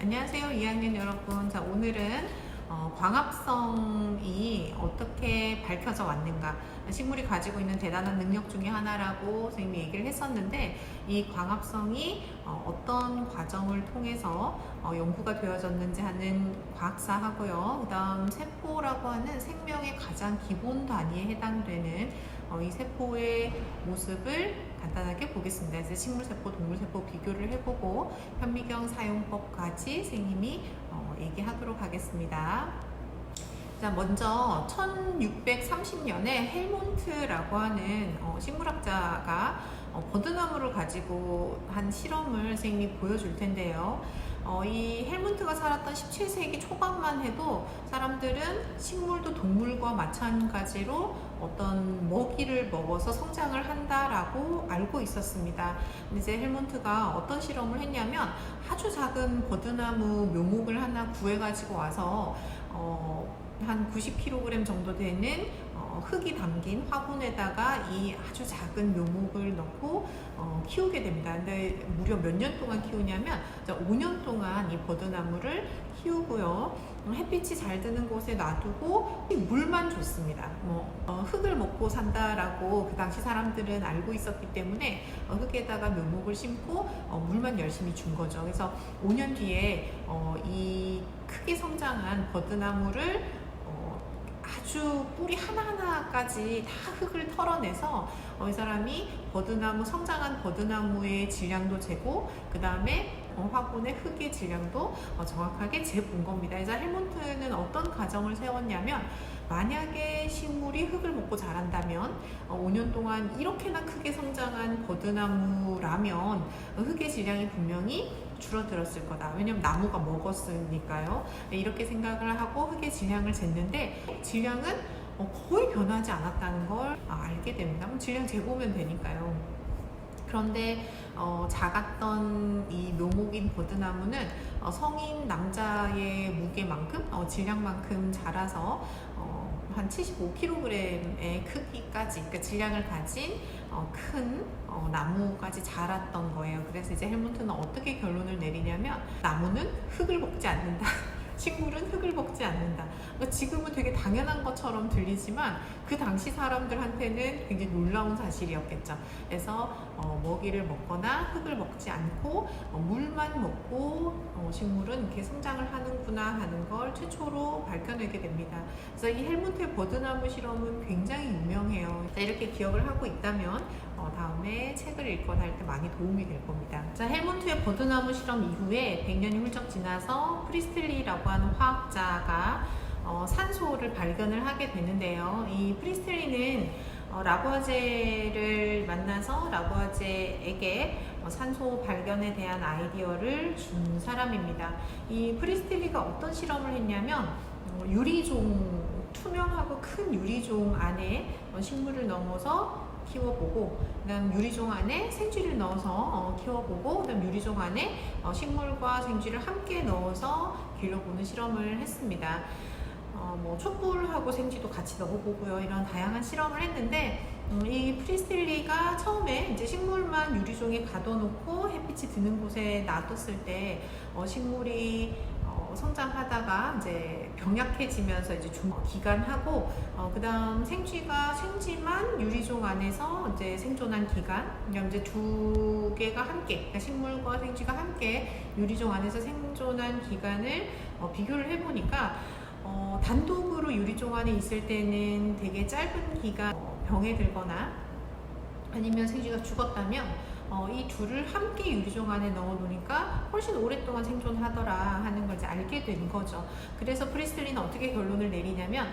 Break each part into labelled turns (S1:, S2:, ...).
S1: 안녕하세요 2학년 여러분. 자, 오늘은 광합성이 어떻게 밝혀져 왔는가, 식물이 가지고 있는 대단한 능력 중에 하나라고 선생님이 얘기를 했었는데, 이 광합성이 어떤 과정을 통해서 연구가 되어졌는지 하는 과학사하고요, 그 다음 세포라고 하는 생명의 가장 기본 단위에 해당되는 이 세포의 모습을 간단하게 보겠습니다. 이제 식물세포, 동물세포 비교를 해보고 현미경 사용법까지 선생님이 얘기하도록 하겠습니다. 자, 먼저 1630년에 헬몬트라고 하는 식물학자가 버드나무를 가지고 한 실험을 선생님이 보여줄 텐데요. 이 헬문트가 살았던 17세기 초반만 해도 사람들은 식물도 동물과 마찬가지로 어떤 먹이를 먹어서 성장을 한다라고 알고 있었습니다. 근데 이제 헬문트가 어떤 실험을 했냐면, 아주 작은 버드나무 묘목을 하나 구해가지고 와서 한 90kg 정도 되는 흙이 담긴 화분에다가 이 아주 작은 묘목을 넣고 키우게 됩니다. 근데 무려 몇 년 동안 키우냐면 5년 동안 이 버드나무를 키우고요. 햇빛이 잘 드는 곳에 놔두고 물만 줬습니다. 흙을 먹고 산다라고 그 당시 사람들은 알고 있었기 때문에 흙에다가 묘목을 심고 물만 열심히 준 거죠. 그래서 5년 뒤에 이 크게 성장한 버드나무를 아주 뿌리 하나하나까지 다 흙을 털어내서 이 사람이 성장한 버드나무의 질량도 재고, 그 다음에 화분의 흙의 질량도 정확하게 재본 겁니다. 그래서 헬몬트는 어떤 가정을 세웠냐면, 만약에 식물이 흙을 먹고 자란다면 5년 동안 이렇게나 크게 성장한 버드나무라면 흙의 질량이 분명히 줄어들었을 거다. 왜냐면 나무가 먹었으니까요. 이렇게 생각을 하고 흙의 질량을 쟀는데, 질량은 거의 변하지 않았다는 걸 알게 됩니다. 질량 재보면 되니까요. 그런데 작았던 이 묘목인 버드나무는 성인 남자의 무게만큼, 질량만큼 자라서 한 75kg의 크기까지, 그러니까 질량을 가진 큰 나무까지 자랐던 거예요. 그래서 이제 헬문트는 어떻게 결론을 내리냐면, 나무는 흙을 먹지 않는다. 식물은 흙을 먹지 않는다. 그러니까 지금은 되게 당연한 것처럼 들리지만 그 당시 사람들한테는 굉장히 놀라운 사실이었겠죠. 그래서 먹이를 먹거나 흙을 먹지 않고 물만 먹고 식물은 이렇게 성장을 하는구나 하는 걸 최초로 밝혀내게 됩니다. 그래서 이 헬문트의 버드나무 실험은 굉장히 유명해요. 자, 이렇게 기억을 하고 있다면 다음에 책을 읽거나 할 때 많이 도움이 될 겁니다. 자, 헬문트의 버드나무 실험 이후에 100년이 훌쩍 지나서 프리스틀리라고 하는 화학자가 산소를 발견을 하게 되는데요. 이 프리스틀리는 라부아제를 만나서 라부아제에게 산소 발견에 대한 아이디어를 준 사람입니다. 이 프리스틀리가 어떤 실험을 했냐면, 유리종, 투명하고 큰 유리종 안에 식물을 넣어서 키워보고, 그 다음 유리종 안에 생쥐를 넣어서 키워보고, 그 다음 유리종 안에 식물과 생쥐를 함께 넣어서 길러보는 실험을 했습니다. 촛불하고 생쥐도 같이 넣어보고요. 이런 다양한 실험을 했는데, 이 프리스틸리가 처음에 이제 식물만 유리종에 가둬놓고 햇빛이 드는 곳에 놔뒀을 때 식물이 성장하다가 이제 병약해지면서 이제 기간하고, 그 다음 생쥐만 유리종 안에서 이제 생존한 기간, 그럼 이제 두 개가 함께, 그러니까 식물과 생쥐가 함께 유리종 안에서 생존한 기간을 비교를 해보니까, 단독으로 유리종 안에 있을 때는 되게 짧은 기간 병에 들거나 아니면 생쥐가 죽었다면, 이 둘을 함께 유리종 안에 넣어 놓으니까 훨씬 오랫동안 생존하더라 하는 걸 이제 알게 된 거죠. 그래서 프리스틀리는 어떻게 결론을 내리냐면,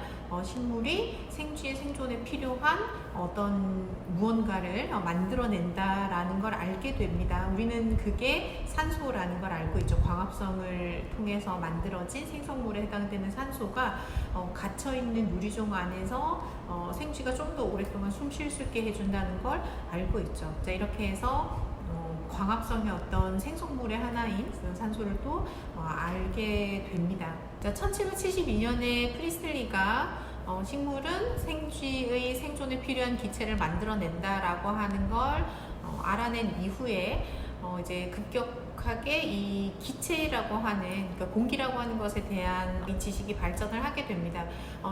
S1: 식물이 생쥐의 생존에 필요한 어떤 무언가를 만들어낸다라는 걸 알게 됩니다. 우리는 그게 산소라는 걸 알고 있죠. 광합성을 통해서 만들어진 생성물에 해당되는 산소가 갇혀있는 유리종 안에서 생쥐가 좀 더 오랫동안 숨 쉴 수 있게 해준다는 걸 알고 있죠. 자, 이렇게 해서 광합성의 어떤 생성물의 하나인 산소를 또 알게 됩니다. 자, 1772년에 프리스틀리가 식물은 생쥐의 생존에 필요한 기체를 만들어낸다라고 하는 걸 알아낸 이후에 이제 급격하게 이 기체라고 하는, 그러니까 공기라고 하는 것에 대한 이 지식이 발전을 하게 됩니다.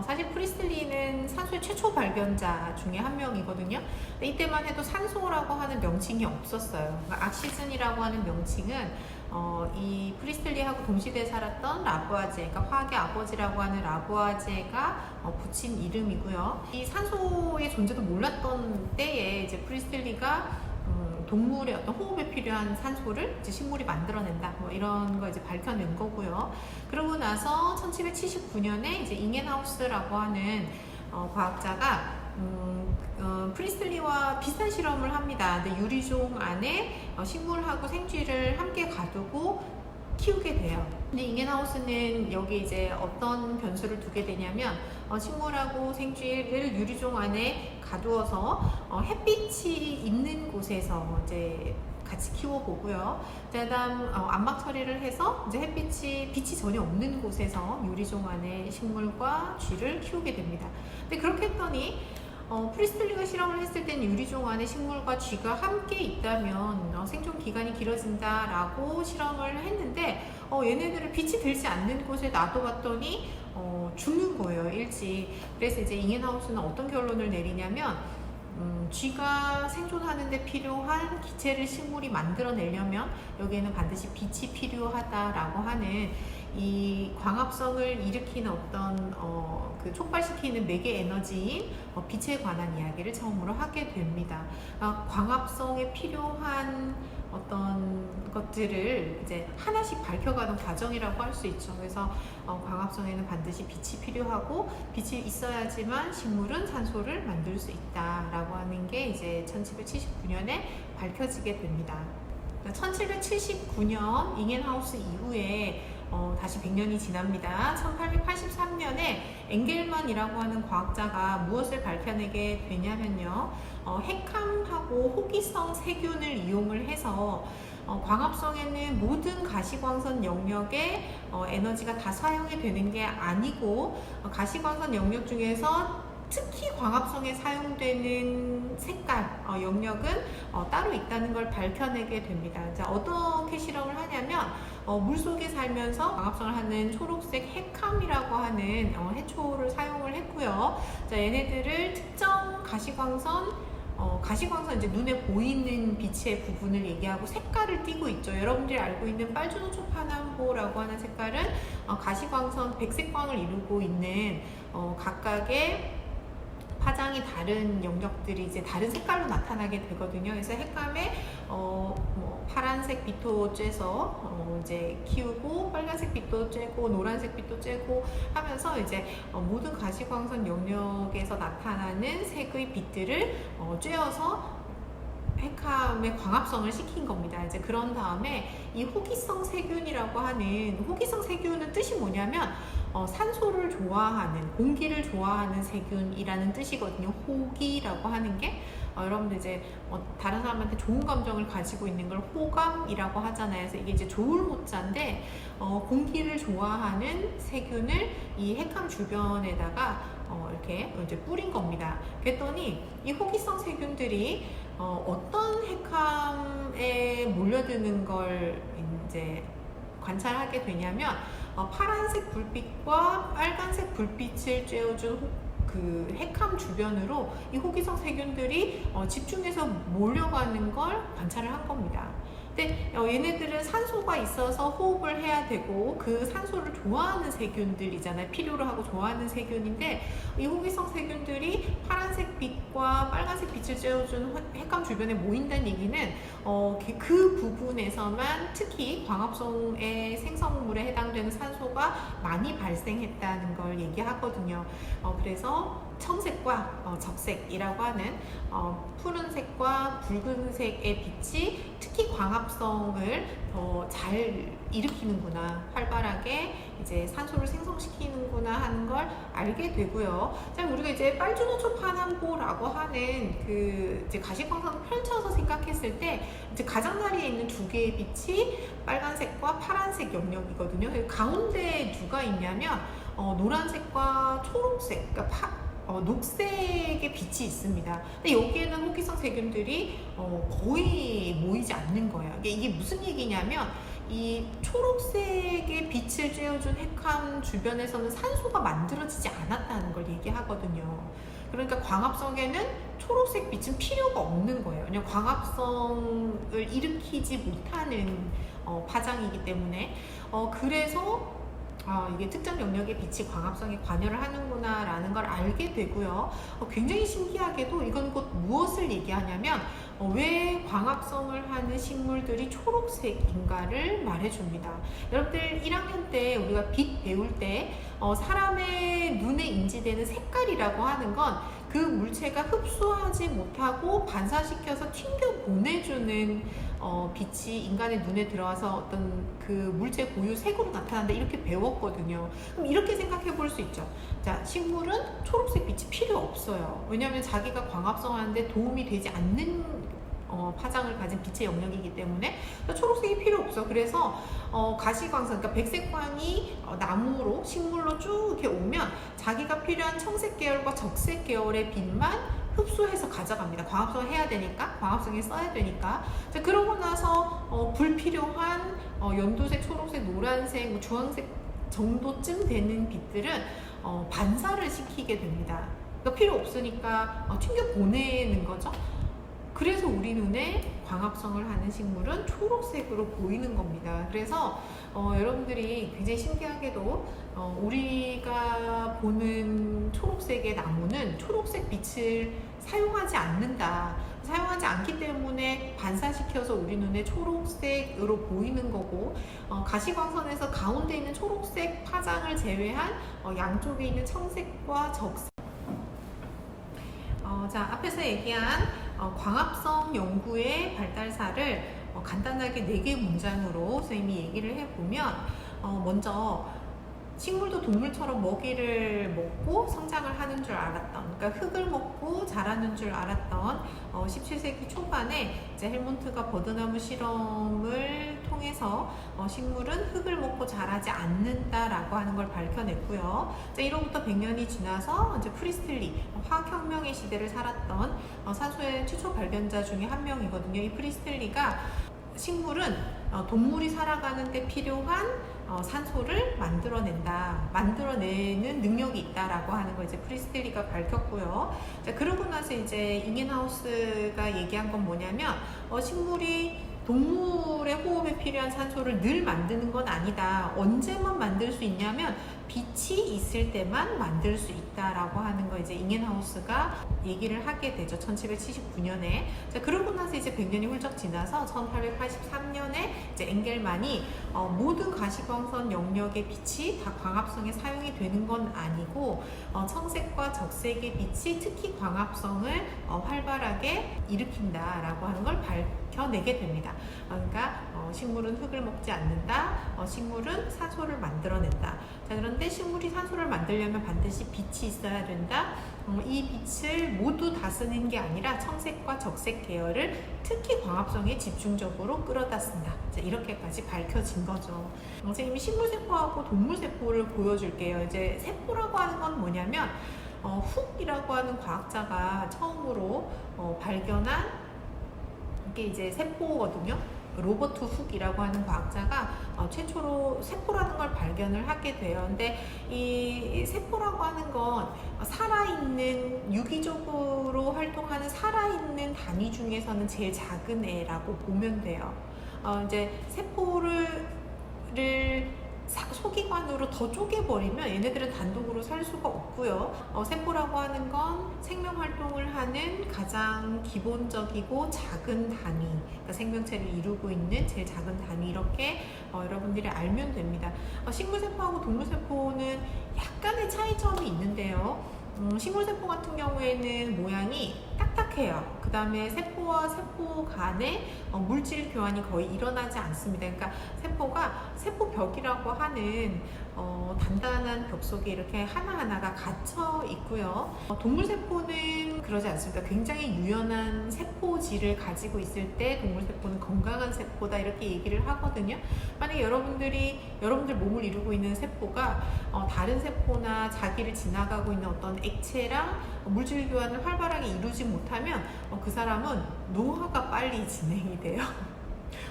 S1: 사실 프리스틀리는 산소의 최초 발견자 중에 한 명이거든요. 근데 이때만 해도 산소라고 하는 명칭이 없었어요. 그러니까 악시즌이라고 하는 명칭은 이 프리스틀리하고 동시대에 살았던 라부아제, 그러니까 화학의 아버지라고 하는 라부아제가 붙인 이름이고요. 이 산소의 존재도 몰랐던 때에 이제 프리스틀리가 동물의 어떤 호흡에 필요한 산소를 이제 식물이 만들어낸다, 뭐 이런 거 이제 밝혀낸 거고요. 그러고 나서 1779년에 이제 잉겐하우스라고 하는 과학자가 프리스틀리와 비슷한 실험을 합니다. 근데 유리종 안에 식물하고 생쥐를 함께 가두고 키우게 돼요. 근데 잉겐하우스는 여기 이제 어떤 변수를 두게 되냐면 식물하고 생쥐를 유리종 안에 가두어서 햇빛이 있는 곳에서 이제 같이 키워보고요. 그다음 암막 처리를 해서 이제 빛이 전혀 없는 곳에서 유리종 안에 식물과 쥐를 키우게 됩니다. 근데 그렇게 했더니 프리스틀리가 실험을 했을 때는 유리종 안에 식물과 쥐가 함께 있다면 생존 기간이 길어진다라고 실험을 했는데 얘네들을 빛이 들지 않는 곳에 놔둬봤더니 죽는 거예요, 일찍. 그래서 이제 잉겐하우스는 어떤 결론을 내리냐면 쥐가 생존하는 데 필요한 기체를 식물이 만들어내려면 여기에는 반드시 빛이 필요하다라고 하는 이 광합성을 일으키는 어떤 그 촉발시키는 매개 에너지인 빛에 관한 이야기를 처음으로 하게 됩니다. 광합성에 필요한 어떤 것들을 이제 하나씩 밝혀가는 과정이라고 할 수 있죠. 그래서 광합성에는 반드시 빛이 필요하고 빛이 있어야지만 식물은 산소를 만들 수 있다라고 하는 게 이제 1779년에 밝혀지게 됩니다. 1779년 잉겐하우스 이후에 다시 100년이 지납니다. 1883년에 엥겔만이라고 하는 과학자가 무엇을 밝혀내게 되냐면요. 핵함하고 호기성 세균을 이용을 해서 광합성에는 모든 가시광선 영역에 에너지가 다 사용이 되는 게 아니고 가시광선 영역 중에서 특히 광합성에 사용되는 색깔 영역은 따로 있다는 걸 밝혀내게 됩니다. 자, 어떻게 실험을 하냐면 물속에 살면서 광합성을 하는 초록색 핵함이라고 하는 해초를 사용을 했고요. 자, 얘네들을 특정 가시광선 이제 눈에 보이는 빛의 부분을 얘기하고 색깔을 띠고 있죠. 여러분들이 알고 있는 빨주노초파남보라고 하는 색깔은 가시광선 백색광을 이루고 있는 각각의 파장이 다른 영역들이 이제 다른 색깔로 나타나게 되거든요. 그래서 핵감에 파란색 빛도 쬐서 이제 키우고 빨간색 빛도 쬐고 노란색 빛도 쬐고 하면서 이제 모든 가시광선 영역에서 나타나는 색의 빛들을 쬐어서 핵함의 광합성을 시킨 겁니다. 이제 그런 다음에 이 호기성 세균이라고 하는, 호기성 세균은 뜻이 뭐냐면 산소를 좋아하는, 공기를 좋아하는 세균이라는 뜻이거든요. 호기라고 하는 게 여러분들 이제 다른 사람한테 좋은 감정을 가지고 있는 걸 호감이라고 하잖아요. 그래서 이게 이제 좋을 호자인데 공기를 좋아하는 세균을 이 핵함 주변에다가 이렇게 이제 뿌린 겁니다. 그랬더니 이 호기성 세균들이 어떤 핵함에 몰려드는 걸 이제 관찰하게 되냐면 파란색 불빛과 빨간색 불빛을 쬐어준 그 핵함 주변으로 이 호기성 세균들이 집중해서 몰려가는 걸 관찰을 한 겁니다. 근데 얘네들은 산소가 있어서 호흡을 해야 되고 그 산소를 좋아하는 세균들이잖아요. 필요로 하고 좋아하는 세균인데 이 호기성 세균들이 파란색 빛과 빨간색 빛을 쬐어준 핵감 주변에 모인다는 얘기는 그 부분에서만 특히 광합성의 생성물에 해당되는 산소가 많이 발생했다는 걸 얘기하거든요. 그래서 청색과 적색이라고 하는 푸른색과 붉은색의 빛이 특히 광합성을 더 잘 일으키는구나, 활발하게 이제 산소를 생성시키는구나 하는 걸 알게 되고요. 자, 우리가 이제 빨주노초파남보라고 하는 그 이제 가시광선을 펼쳐서 생각했을 때 이제 가장자리에 있는 두 개의 빛이 빨간색과 파란색 영역이거든요. 가운데 누가 있냐면 노란색과 초록색, 그러니까 녹색의 빛이 있습니다. 근데 여기에는 호기성 세균들이 거의 모이지 않는 거예요. 이게 무슨 얘기냐면 이 초록색의 빛을 쬐어준 핵함 주변에서는 산소가 만들어지지 않았다는 걸 얘기하거든요. 그러니까 광합성에는 초록색 빛은 필요가 없는 거예요. 그냥 광합성을 일으키지 못하는 파장이기 때문에 그래서 이게 특정 영역의 빛이 광합성에 관여를 하는구나 라는 걸 알게 되고요. 굉장히 신기하게도 이건 곧 무엇을 얘기하냐면 왜 광합성을 하는 식물들이 초록색인가를 말해줍니다. 여러분들 1학년 때 우리가 빛 배울 때 사람의 눈에 인지되는 색깔이라고 하는 건 그 물체가 흡수하지 못하고 반사시켜서 튕겨 보내주는 빛이 인간의 눈에 들어와서 어떤 그 물체 고유 색으로 나타난다 이렇게 배웠거든요. 그럼 이렇게 생각해 볼 수 있죠. 자, 식물은 초록색 빛이 필요 없어요. 왜냐하면 자기가 광합성하는데 도움이 되지 않는 파장을 가진 빛의 영역이기 때문에 초록색이 필요 없어. 그래서 가시광선, 그러니까 백색광이 나무로 식물로 쭉 이렇게 오면 자기가 필요한 청색 계열과 적색 계열의 빛만 흡수해서 가져갑니다. 광합성을 해야 되니까, 광합성에 써야 되니까. 자, 그러고 나서 불필요한 연두색, 초록색, 노란색, 뭐 주황색 정도쯤 되는 빛들은 반사를 시키게 됩니다. 그러니까 필요 없으니까 튕겨 보내는 거죠. 그래서 우리 눈에 광합성을 하는 식물은 초록색으로 보이는 겁니다. 그래서 여러분들이 굉장히 신기하게도 우리가 보는 초록색의 나무는 초록색 빛을 사용하지 않는다. 사용하지 않기 때문에 반사시켜서 우리 눈에 초록색으로 보이는 거고, 가시광선에서 가운데 있는 초록색 파장을 제외한 양쪽에 있는 청색과 적색, 자, 앞에서 얘기한 광합성 연구의 발달사를 간단하게 4개 문장으로 선생님이 얘기를 해보면, 먼저 식물도 동물처럼 먹이를 먹고 성장을 하는 줄 알았던, 그러니까 흙을 먹고 자라는 줄 알았던 17세기 초반에 이제 헬몬트가 버드나무 실험을 통해서 식물은 흙을 먹고 자라지 않는다라고 하는 걸 밝혀냈고요. 자, 1호부터 100년이 지나서 이제 프리스틀리, 화학혁명의 시대를 살았던 산소의 최초 발견자 중에 한 명이거든요. 이 프리스틀리가 식물은 동물이 살아가는 데 필요한 산소를 만들어내는 능력이 있다라고 하는 걸 이제 프리스틀리가 밝혔고요. 자, 그러고 나서 이제 잉겐하우스가 얘기한 건 뭐냐면 식물이 동물의 호흡에 필요한 산소를 늘 만드는 건 아니다. 언제만 만들 수 있냐면 빛이 있을 때만 만들 수 있다라고 하는 거 이제 잉겐하우스가 얘기를 하게 되죠. 1779년에. 자, 그러고 나서 이제 100년이 훌쩍 지나서 1883년에 이제 엥겔만이 모든 가시광선 영역의 빛이 다 광합성에 사용이 되는 건 아니고 청색과 적색의 빛이 특히 광합성을 활발하게 일으킨다라고 하는 걸 밝혀내게 됩니다. 그러니까 식물은 흙을 먹지 않는다. 식물은 산소를 만들어낸다. 자, 그런데 식물이 산소를 만들려면 반드시 빛이 있어야 된다. 이 빛을 모두 다 쓰는 게 아니라 청색과 적색 계열을 특히 광합성에 집중적으로 끌어다 쓴다. 자, 이렇게까지 밝혀진 거죠. 선생님이 식물세포하고 동물세포를 보여줄게요. 이제 세포라고 하는 건 뭐냐면 훅이라고 하는 과학자가 처음으로 발견한 이게 이제 세포거든요. 로버트 훅이라고 하는 과학자가 최초로 세포라는 걸 발견을 하게 돼요. 근데 이 세포라고 하는 건 살아있는, 유기적으로 활동하는 살아있는 단위 중에서는 제일 작은 애라고 보면 돼요. 이제 세포를 소기관으로 더 쪼개버리면 얘네들은 단독으로 살 수가 없고요. 세포라고 하는 건 생명활동을 하는 가장 기본적이고 작은 단위, 그러니까 생명체를 이루고 있는 제일 작은 단위, 이렇게 여러분들이 알면 됩니다. 식물세포하고 동물세포는 약간의 차이점이 있는데요. 식물세포 같은 경우에는 모양이 딱딱해요. 약해요. 그 다음에 세포와 세포 간에 물질 교환이 거의 일어나지 않습니다. 그러니까 세포가 세포벽이라고 하는 단단한 벽 속에 이렇게 하나하나가 갇혀 있고요. 동물 세포는 그러지 않습니다. 굉장히 유연한 세포질을 가지고 있을 때 동물 세포는 건강한 세포다 이렇게 얘기를 하거든요. 만약에 여러분들 몸을 이루고 있는 세포가 다른 세포나 자기를 지나가고 있는 어떤 액체랑 물질 교환을 활발하게 이루지 못하면 그 사람은 노화가 빨리 진행이 돼요.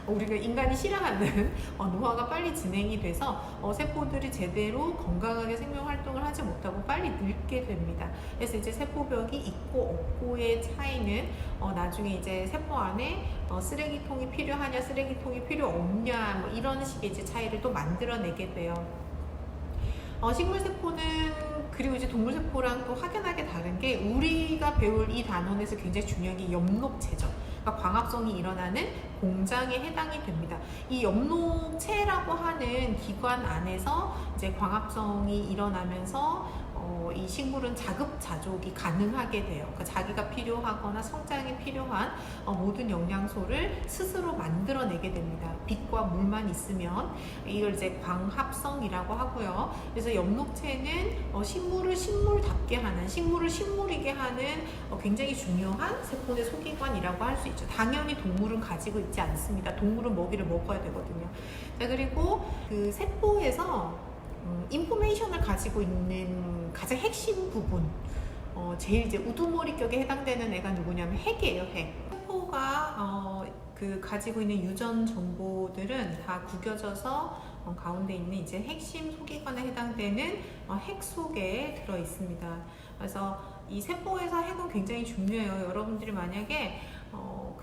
S1: 우리가 인간이 싫어하는 노화가 빨리 진행이 돼서 세포들이 제대로 건강하게 생명 활동을 하지 못하고 빨리 늙게 됩니다. 그래서 이제 세포벽이 있고 없고의 차이는 나중에 이제 세포 안에 쓰레기통이 필요하냐 쓰레기통이 필요 없냐 뭐 이런 식의 이제 차이를 또 만들어내게 돼요. 식물세포는 그리고 이제 동물세포랑 또 확연하게 다른 게 우리가 배울 이 단원에서 굉장히 중요한 게 엽록체죠. 그러니까 광합성이 일어나는 공장에 해당이 됩니다. 이 엽록체라고 하는 기관 안에서 이제 광합성이 일어나면서 이 식물은 자급자족이 가능하게 돼요. 그러니까 자기가 필요하거나 성장에 필요한 모든 영양소를 스스로 만들어내게 됩니다. 빛과 물만 있으면 이걸 이제 광합성이라고 하고요. 그래서 엽록체는 식물을 식물답게 하는, 식물을 식물이게 하는 굉장히 중요한 세포 내 소기관이라고 할 수 있죠. 당연히 동물은 가지고 있지 않습니다. 동물은 먹이를 먹어야 되거든요. 자, 그리고 그 세포에서 인포메이션을 가지고 있는 가장 핵심 부분, 제일 이제 우두머리격에 해당되는 애가 누구냐면 핵이에요. 핵. 세포가 그 가지고 있는 유전 정보들은 다 구겨져서 가운데 있는 이제 핵심 소기관에 해당되는 핵 속에 들어 있습니다. 그래서 이 세포에서 핵은 굉장히 중요해요. 여러분들이 만약에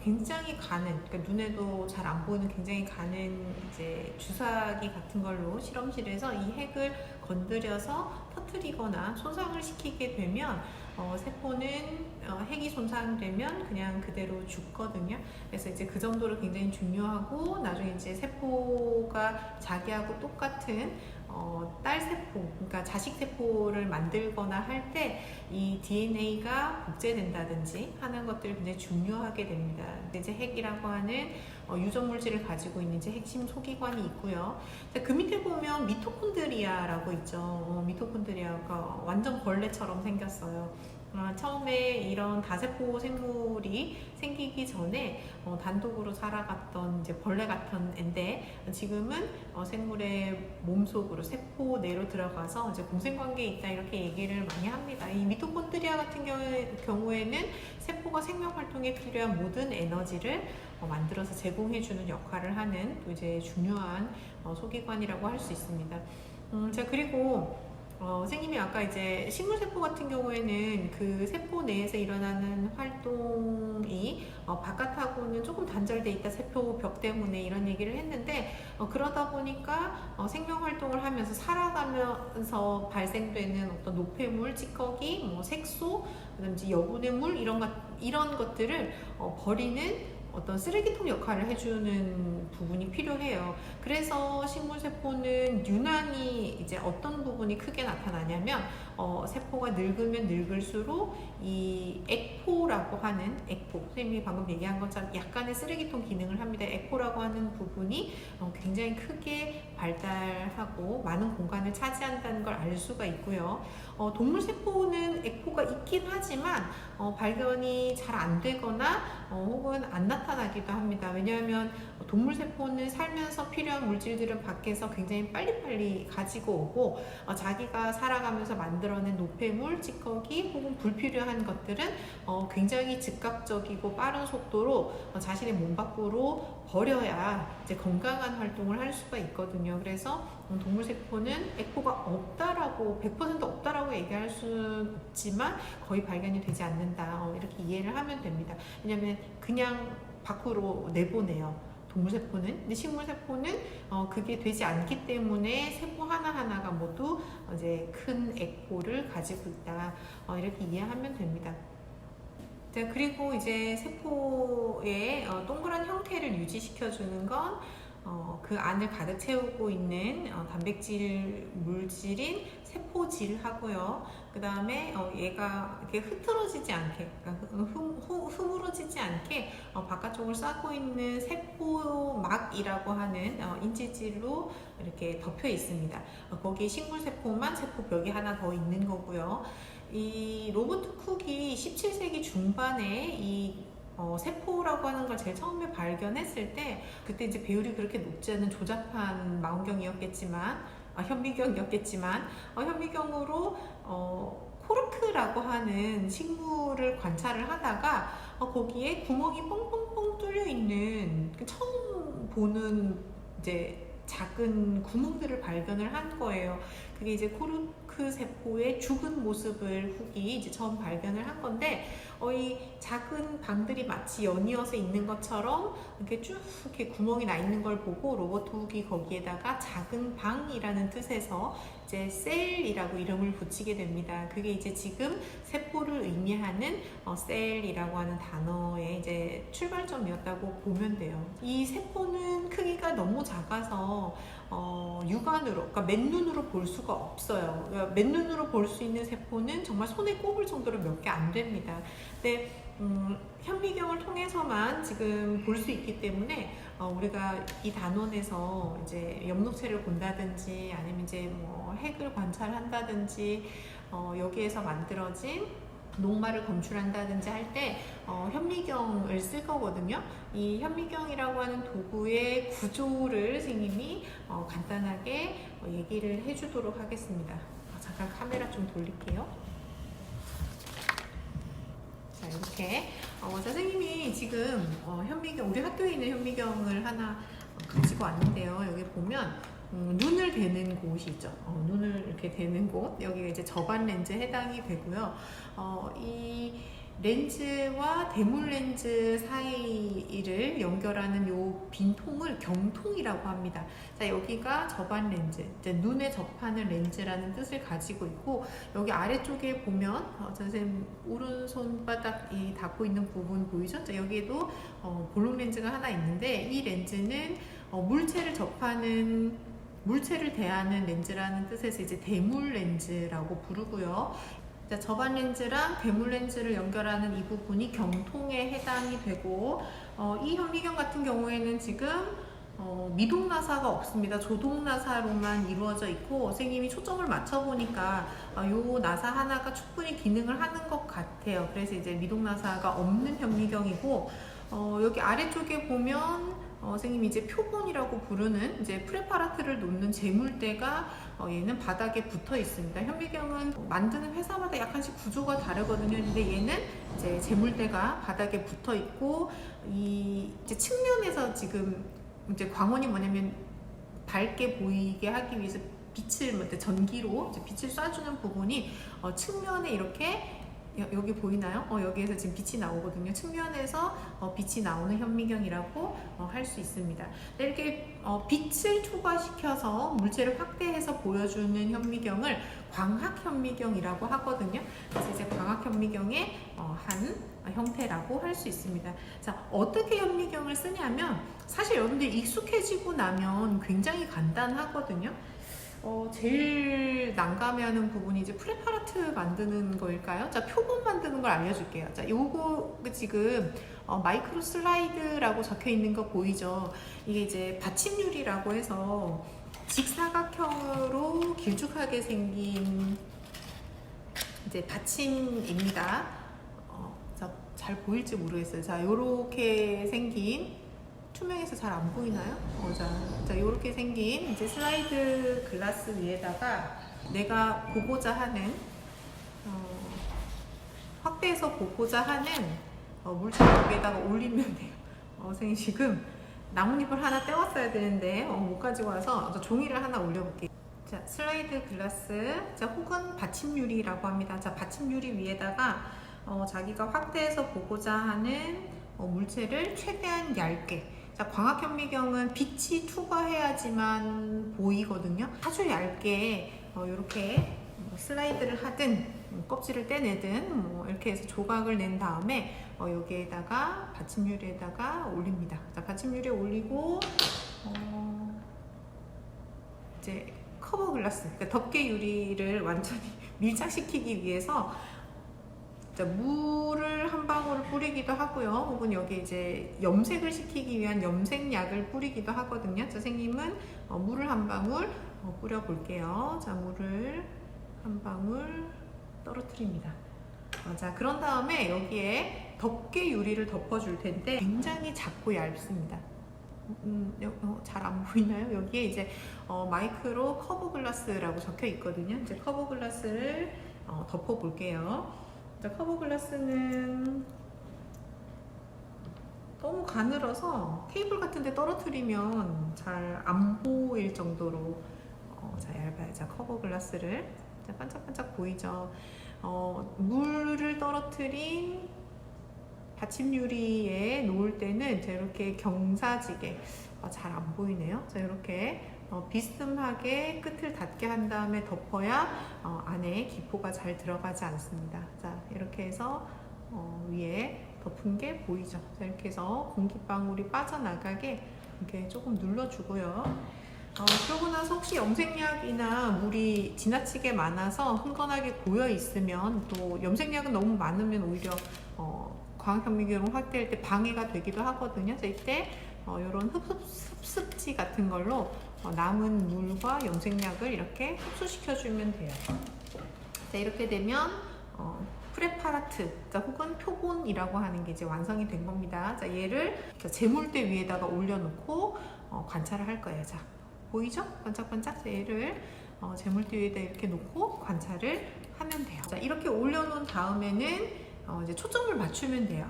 S1: 굉장히 가는, 그러니까 눈에도 잘 안 보이는 굉장히 가는 이제 주사기 같은 걸로 실험실에서 이 핵을 건드려서 터뜨리거나 손상을 시키게 되면 세포는 핵이 손상되면 그냥 그대로 죽거든요. 그래서 이제 그 정도로 굉장히 중요하고, 나중에 이제 세포가 자기하고 똑같은 딸세포, 그러니까 자식세포를 만들거나 할 때 이 DNA가 복제된다든지 하는 것들이 굉장히 중요하게 됩니다. 이제 핵이라고 하는 유전물질을 가지고 있는 이제 핵심 소기관이 있고요. 그 밑에 보면 미토콘드리아라고 있죠. 미토콘드리아가 완전 벌레처럼 생겼어요. 처음에 이런 다세포 생물이 생기기 전에 단독으로 살아갔던 이제 벌레 같은 애인데, 지금은 생물의 몸속으로 세포 내로 들어가서 이제 공생관계에 있다 이렇게 얘기를 많이 합니다. 이 미토콘드리아 같은 경우에는 세포가 생명 활동에 필요한 모든 에너지를 만들어서 제공해주는 역할을 하는 또 이제 중요한 소기관이라고 할 수 있습니다. 자, 그리고 선생님이 아까 이제 식물세포 같은 경우에는 그 세포 내에서 일어나는 활동이 바깥하고는 조금 단절돼 있다, 세포벽 때문에 이런 얘기를 했는데, 그러다 보니까 생명활동을 하면서 살아가면서 발생되는 어떤 노폐물, 찌꺼기, 뭐 색소, 그다음에 여분의 물 이런 것들을 버리는 어떤 쓰레기통 역할을 해주는 부분이 필요해요. 그래서 식물세포는 유난히 이제 어떤 부분이 크게 나타나냐면, 세포가 늙으면 늙을수록 이 액포라고 하는, 액포, 선생님이 방금 얘기한 것처럼 약간의 쓰레기통 기능을 합니다. 액포라고 하는 부분이 굉장히 크게 발달하고 많은 공간을 차지한다는 걸 알 수가 있고요. 동물세포는 액포가 있긴 하지만 발견이 잘 안 되거나 혹은 안 나타나기도 합니다. 왜냐하면 동물세포는 살면서 필요한 물질들은 밖에서 굉장히 빨리빨리 가지고 오고, 자기가 살아가면서 만들어낸 노폐물, 찌꺼기 혹은 불필요한 것들은 굉장히 즉각적이고 빠른 속도로 자신의 몸 밖으로 버려야 이제 건강한 활동을 할 수가 있거든요. 그래서 동물세포는 액포가 없다라고 100% 없다라고 얘기할 수는 없지만 거의 발견이 되지 않는다, 이렇게 이해를 하면 됩니다. 왜냐하면 그냥 밖으로 내보내요, 동물세포는. 근데 식물세포는 그게 되지 않기 때문에 세포 하나하나가 모두 이제 큰 액포를 가지고 있다, 이렇게 이해하면 됩니다. 자, 그리고 이제 세포의 동그란 형태를 유지시켜주는 건 그 안을 가득 채우고 있는 단백질 물질인 세포질하고요. 그 다음에 얘가 이렇게 흐트러지지 않게, 그러니까 흐물어지지 않게 바깥쪽을 싸고 있는 세포막이라고 하는 인지질로 이렇게 덮여 있습니다. 거기에 식물세포만 세포벽이 하나 더 있는 거고요. 이 로버트 쿡이 17세기 중반에 이 세포라고 하는 걸 제일 처음에 발견했을 때, 그때 이제 배율이 그렇게 높지 않은 조잡한 망원경이었겠지만, 현미경이었겠지만, 현미경으로 코르크라고 하는 식물을 관찰을 하다가 거기에 구멍이 뻥뻥뻥 뚫려 있는, 처음 보는 이제 작은 구멍들을 발견을 한 거예요. 그게 이제 코르크 세포의 죽은 모습을 훅이 이제 처음 발견을 한 건데, 이 작은 방들이 마치 연이어서 있는 것처럼 이렇게 쭉 이렇게 구멍이 나 있는 걸 보고 로버트 훅이 거기에다가 작은 방이라는 뜻에서 이제 셀이라고 이름을 붙이게 됩니다. 그게 이제 지금 세포를 의미하는 셀이라고 하는 단어의 이제 출발점이었다고 보면 돼요. 이 세포는 크기가 너무 작아서 육안으로, 그러니까 맨눈으로 볼 수가 없어요. 그러니까 맨눈으로 볼 수 있는 세포는 정말 손에 꼽을 정도로 몇 개 안 됩니다. 근데 현미경을 통해서만 지금 볼 수 있기 때문에 우리가 이 단원에서 이제 엽록체를 본다든지 아니면 이제 뭐 핵을 관찰한다든지 여기에서 만들어진 녹말을 검출한다든지 할 때 현미경을 쓸 거거든요. 이 현미경이라고 하는 도구의 구조를 선생님이 간단하게 얘기를 해주도록 하겠습니다. 잠깐 카메라 좀 돌릴게요. 자, 이렇게 선생님이 지금 현미경, 우리 학교에 있는 현미경을 하나 가지고 왔는데요. 여기 보면 눈을 대는 곳이 있죠. 눈을 이렇게 대는 곳, 여기가 이제 저반 렌즈에 해당이 되고요. 이 렌즈와 대물 렌즈 사이를 연결하는 요 빈 통을 경통이라고 합니다. 자, 여기가 저반 렌즈, 이제 눈에 접하는 렌즈라는 뜻을 가지고 있고, 여기 아래쪽에 보면 선생님 오른손바닥이 닿고 있는 부분 보이죠? 자, 여기에도 볼록 렌즈가 하나 있는데, 이 렌즈는 물체를 대하는 렌즈라는 뜻에서 이제 대물 렌즈라고 부르고요. 자, 저반 렌즈랑 대물 렌즈를 연결하는 이 부분이 경통에 해당이 되고, 이 현미경 같은 경우에는 지금 미동 나사가 없습니다. 조동 나사로만 이루어져 있고, 선생님이 초점을 맞춰보니까 요 나사 하나가 충분히 기능을 하는 것 같아요. 그래서 이제 미동 나사가 없는 현미경이고, 여기 아래쪽에 보면 선생님이 이제 표본이라고 부르는 이제 프레파라트를 놓는 재물대가 얘는 바닥에 붙어 있습니다. 현미경은 만드는 회사마다 약간씩 구조가 다르거든요. 근데 얘는 이제 재물대가 바닥에 붙어 있고, 이 이제 측면에서 지금 이제 광원이 뭐냐면 밝게 보이게 하기 위해서 빛을 전기로 이제 빛을 쏴주는 부분이 측면에 이렇게 여기 보이나요? 여기에서 지금 빛이 나오거든요. 측면에서 빛이 나오는 현미경이라고 할 수 있습니다. 이렇게 빛을 초과시켜서 물체를 확대해서 보여주는 현미경을 광학 현미경이라고 하거든요. 그래서 이제 광학 현미경의 한 형태라고 할 수 있습니다. 자, 어떻게 현미경을 쓰냐면 사실 여러분들 익숙해지고 나면 굉장히 간단하거든요. 제일 난감해하는 부분이 이제 프레파라트 만드는 거일까요? 자, 표본 만드는 걸 알려줄게요. 자, 요거 지금 마이크로 슬라이드라고 적혀 있는 거 보이죠? 이게 이제 받침유리라고 해서 직사각형으로 길쭉하게 생긴 이제 받침입니다. 잘 보일지 모르겠어요. 자, 요렇게 생긴, 투명해서 잘 안 보이나요? 자, 요렇게 생긴 이제 슬라이드 글라스 위에다가 내가 보고자 하는 확대해서 보고자 하는 물체를 여기에다가 올리면 돼요. 선생님 지금 나뭇잎을 하나 떼왔어야 되는데 못 가지고 와서 종이를 하나 올려볼게요. 자, 슬라이드 글라스, 자, 혹은 받침유리라고 합니다. 자, 받침유리 위에다가 자기가 확대해서 보고자 하는 물체를 최대한 얇게, 자, 광학 현미경은 빛이 투과해야지만 보이거든요. 아주 얇게 이렇게 슬라이드를 하든 껍질을 떼내든 뭐 이렇게 해서 조각을 낸 다음에 여기에다가 받침유리에다가 올립니다. 자, 받침유리에 올리고 이제 커버 글라스, 그러니까 덮개 유리를 완전히 밀착시키기 위해서 물을 한 방울 뿌리기도 하고요. 혹은 여기 이제 염색을 시키기 위한 염색약을 뿌리기도 하거든요. 자, 선생님은 물을 한 방울 뿌려 볼게요. 자, 물을 한 방울 떨어뜨립니다. 자, 그런 다음에 여기에 덮개 유리를 덮어줄 텐데 굉장히 작고 얇습니다. 잘 안 보이나요? 여기에 이제 마이크로 커버 글라스라고 적혀 있거든요. 이제 커버 글라스를 덮어 볼게요. 자, 커버 글라스는 너무 가늘어서 테이블 같은 데 떨어뜨리면 잘 안 보일 정도로 자, 얇아요. 자, 커버 글라스를 자, 반짝반짝 보이죠? 물을 떨어뜨린 받침 유리에 놓을 때는 이렇게 경사지게 잘 안 보이네요. 자, 이렇게 비스듬하게 끝을 닿게 한 다음에 덮어야 안에 기포가 잘 들어가지 않습니다. 자, 이렇게 해서 위에 덮은 게 보이죠? 자, 이렇게 해서 공기방울이 빠져나가게 이렇게 조금 눌러주고요. 그러고 나서 혹시 염색약이나 물이 지나치게 많아서 흥건하게 고여 있으면, 또 염색약은 너무 많으면 오히려 광학현미경 확대할 때 방해가 되기도 하거든요. 그래서 이때 이런 흡습지 같은 걸로 남은 물과 염색약을 이렇게 흡수시켜주면 돼요. 자, 이렇게 되면 프레파라트, 혹은 표본이라고 하는 게 이제 완성이 된 겁니다. 자, 얘를 재물대 위에다가 올려놓고 관찰을 할 거예요. 자, 보이죠? 반짝반짝. 자, 얘를 재물대 위에다 이렇게 놓고 관찰을 하면 돼요. 자, 이렇게 올려놓은 다음에는 이제 초점을 맞추면 돼요.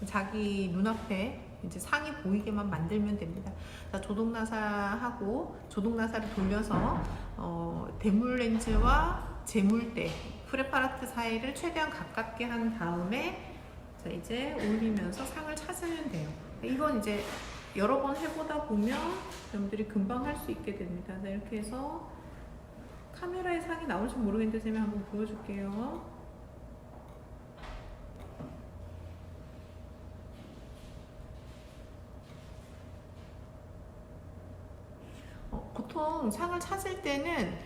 S1: 자기 눈앞에 이제 상이 보이게만 만들면 됩니다. 자, 조동나사하고 조동나사를 돌려서 대물 렌즈와 재물대 프레파라트 사이를 최대한 가깝게 한 다음에 자, 이제 올리면서 상을 찾으면 돼요. 이건 이제 여러 번 해보다 보면 여러분들이 금방 할 수 있게 됩니다. 자, 이렇게 해서 카메라에 상이 나올지 모르겠는데 제가 한번 보여줄게요. 보통 상을 찾을 때는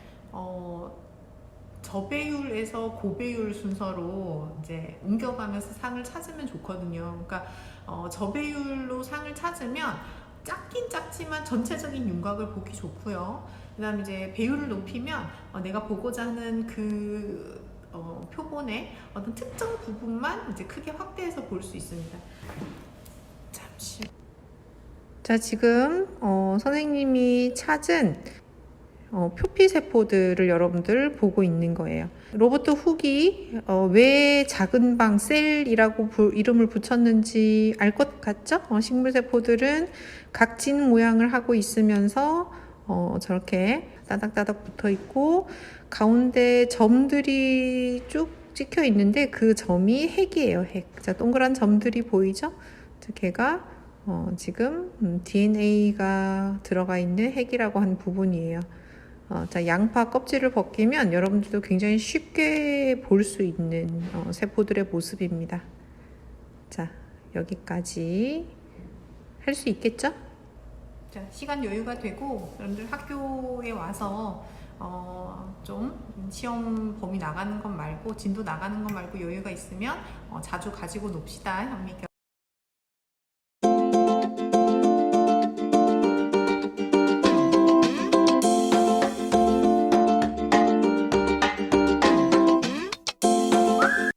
S1: 저배율에서 고배율 순서로 이제 옮겨가면서 상을 찾으면 좋거든요. 그러니까 저배율로 상을 찾으면 작긴 작지만 전체적인 윤곽을 보기 좋고요. 그 다음에 이제 배율을 높이면 내가 보고자 하는 그 표본의 어떤 특정 부분만 이제 크게 확대해서 볼 수 있습니다. 잠시. 자, 지금 선생님이 찾은 표피세포들을 여러분들 보고 있는 거예요. 로버트 훅이 왜 작은 방 셀이라고 이름을 붙였는지 알 것 같죠? 식물세포들은 각진 모양을 하고 있으면서 저렇게 따닥따닥 붙어 있고 가운데 점들이 쭉 찍혀 있는데 그 점이 핵이에요. 핵. 자, 동그란 점들이 보이죠? 자, 걔가 지금 DNA가 들어가 있는 핵이라고 하는 부분이에요. 자, 양파 껍질을 벗기면 여러분들도 굉장히 쉽게 볼 수 있는 세포들의 모습입니다. 자, 여기까지 할 수 있겠죠? 자, 시간 여유가 되고 여러분들 학교에 와서 좀 시험 범위 나가는 것 말고 진도 나가는 것 말고 여유가 있으면 자주 가지고 놉시다. 현미경.